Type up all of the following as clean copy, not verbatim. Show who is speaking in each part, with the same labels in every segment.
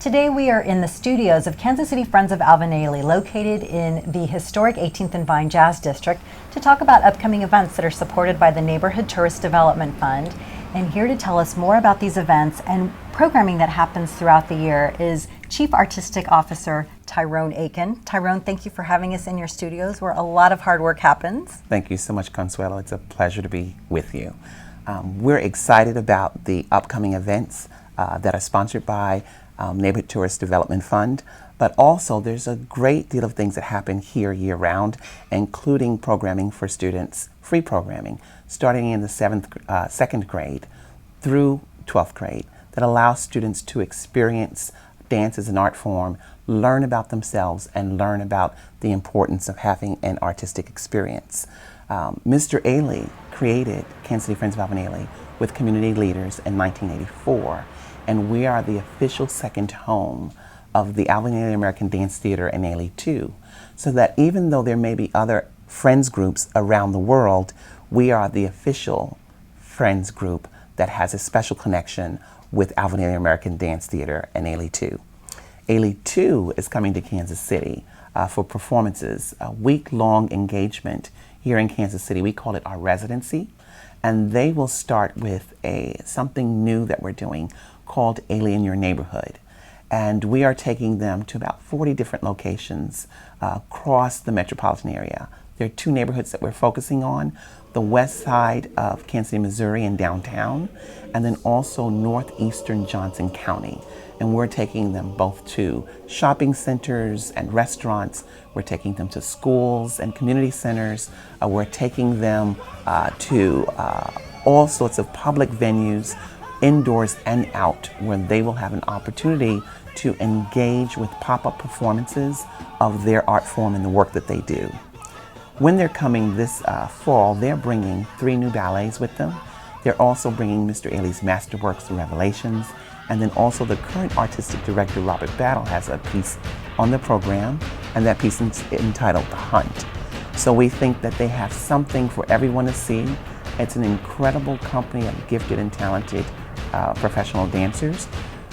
Speaker 1: Today we are in the studios of Kansas City Friends of Alvin Ailey, located in the historic 18th and Vine Jazz District, to talk about upcoming events that are supported by the Neighborhood Tourist Development Fund. And here to tell us more about these events and programming that happens throughout the year is Chief Artistic Officer Tyrone Aiken. Tyrone, thank you for having us in your studios where a lot of hard work happens.
Speaker 2: Thank you so much, Consuelo. It's a pleasure to be with you. We're excited about the upcoming events that are sponsored by Neighborhood Tourist Development Fund, but also there's a great deal of things that happen here year-round, including programming for students, free programming, starting in the second grade through 12th grade, that allows students to experience dance as an art form, learn about themselves, and learn about the importance of having an artistic experience. Mr. Ailey created Kansas City Friends of Alvin Ailey with community leaders in 1984, and we are the official second home of the Alvin Ailey American Dance Theater and Ailey 2, so that even though there may be other friends groups around the world, we are the official friends group that has a special connection with Alvin Ailey American Dance Theater and Ailey 2. Ailey 2 is coming to Kansas City for performances, a week-long engagement here in Kansas City. We call it our residency, and they will start with something new that we're doing called Ailey in Your Neighborhood. And we are taking them to about 40 different locations across the metropolitan area. There are two neighborhoods that we're focusing on: the west side of Kansas City, Missouri and downtown, and then also northeastern Johnson County. And we're taking them both to shopping centers and restaurants. We're taking them to schools and community centers. We're taking them to all sorts of public venues, indoors and out, where they will have an opportunity to engage with pop-up performances of their art form and the work that they do. When they're coming this fall, they're bringing 3 new ballets with them. They're also bringing Mr. Ailey's Masterworks, The Revelations, and then also the current artistic director, Robert Battle, has a piece on the program, and that piece is entitled The Hunt. So we think that they have something for everyone to see. It's an incredible company of gifted and talented professional dancers.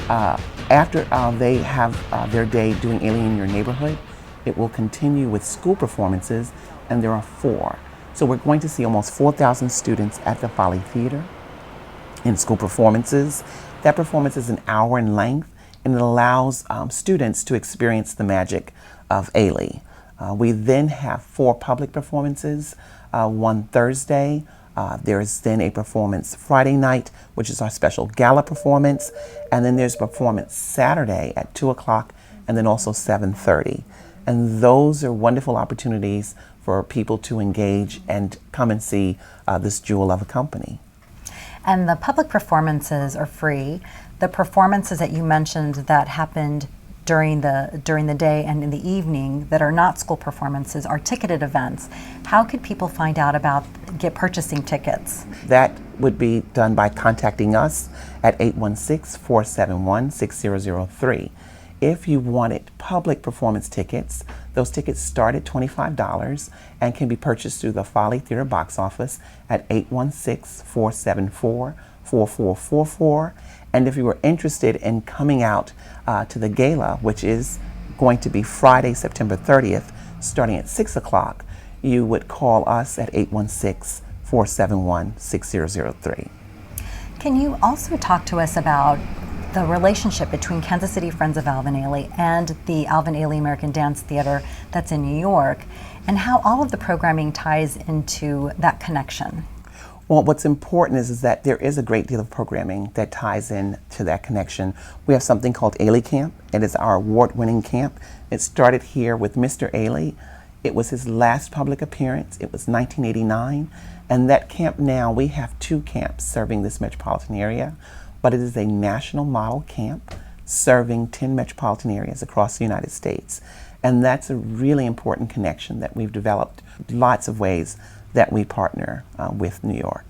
Speaker 2: After they have their day doing Ailey in Your Neighborhood, it will continue with school performances, and there are 4. So we're going to see almost 4,000 students at the Folly Theater in school performances. That performance is an hour in length, and it allows students to experience the magic of Ailey. We then have 4 public performances, one Thursday. There's then a performance Friday night, which is our special gala performance, and then there's a performance Saturday at 2 o'clock, and then also 7:30. And those are wonderful opportunities for people to engage and come and see this jewel of a company.
Speaker 1: And the public performances are free. The performances that you mentioned that happened during the day and in the evening that are not school performances are ticketed events. How could people find out about purchasing tickets?
Speaker 2: That would be done by contacting us at 816-471-6003. If you wanted public performance tickets, those tickets start at $25 and can be purchased through the Folly Theater box office at 816-474-4444. And if you were interested in coming out to the gala, which is going to be Friday, September 30th, starting at 6 o'clock, you would call us at 816-471-6003.
Speaker 1: Can you also talk to us about the relationship between Kansas City Friends of Alvin Ailey and the Alvin Ailey American Dance Theater that's in New York, and how all of the programming ties into that connection?
Speaker 2: Well, what's important is that there is a great deal of programming that ties in to that connection. We have something called Ailey Camp. It is our award-winning camp. It started here with Mr. Ailey. It was his last public appearance. It was 1989. And that camp now, we have 2 camps serving this metropolitan area, but it is a national model camp serving 10 metropolitan areas across the United States. And that's a really important connection that we've developed. Lots of ways that we partner with New York.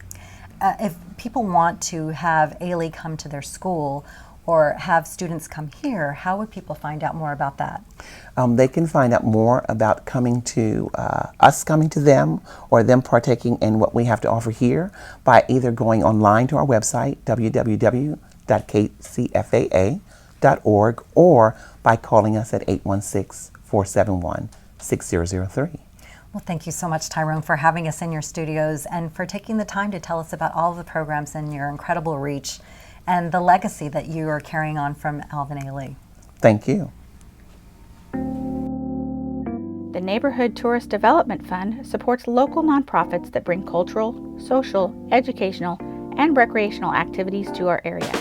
Speaker 1: If people want to have Ailey come to their school or have students come here, how would people find out more about that?
Speaker 2: They can find out more about coming to us coming to them, or them partaking in what we have to offer here by either going online to our website, www.kcfaa.com, kcmo.gov or by calling us at 816-471-6003.
Speaker 1: Well, thank you so much, Tyrone, for having us in your studios and for taking the time to tell us about all of the programs and your incredible reach and the legacy that you are carrying on from Alvin Ailey.
Speaker 2: Thank you.
Speaker 3: The Neighborhood Tourist Development Fund supports local nonprofits that bring cultural, social, educational, and recreational activities to our area.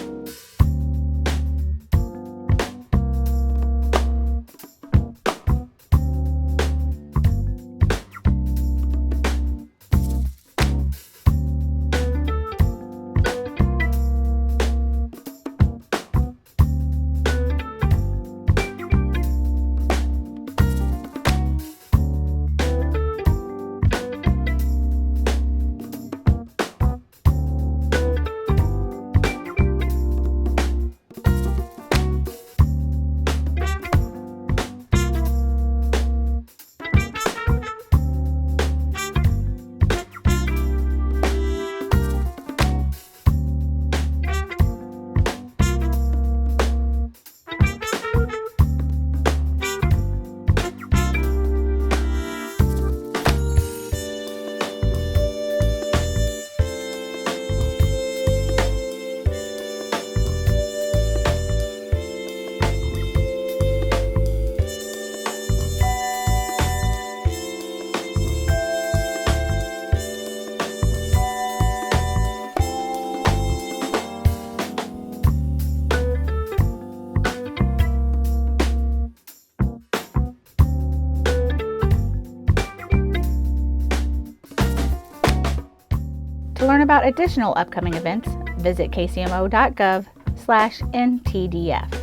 Speaker 3: To learn about additional upcoming events, visit kcmo.gov/NTDF.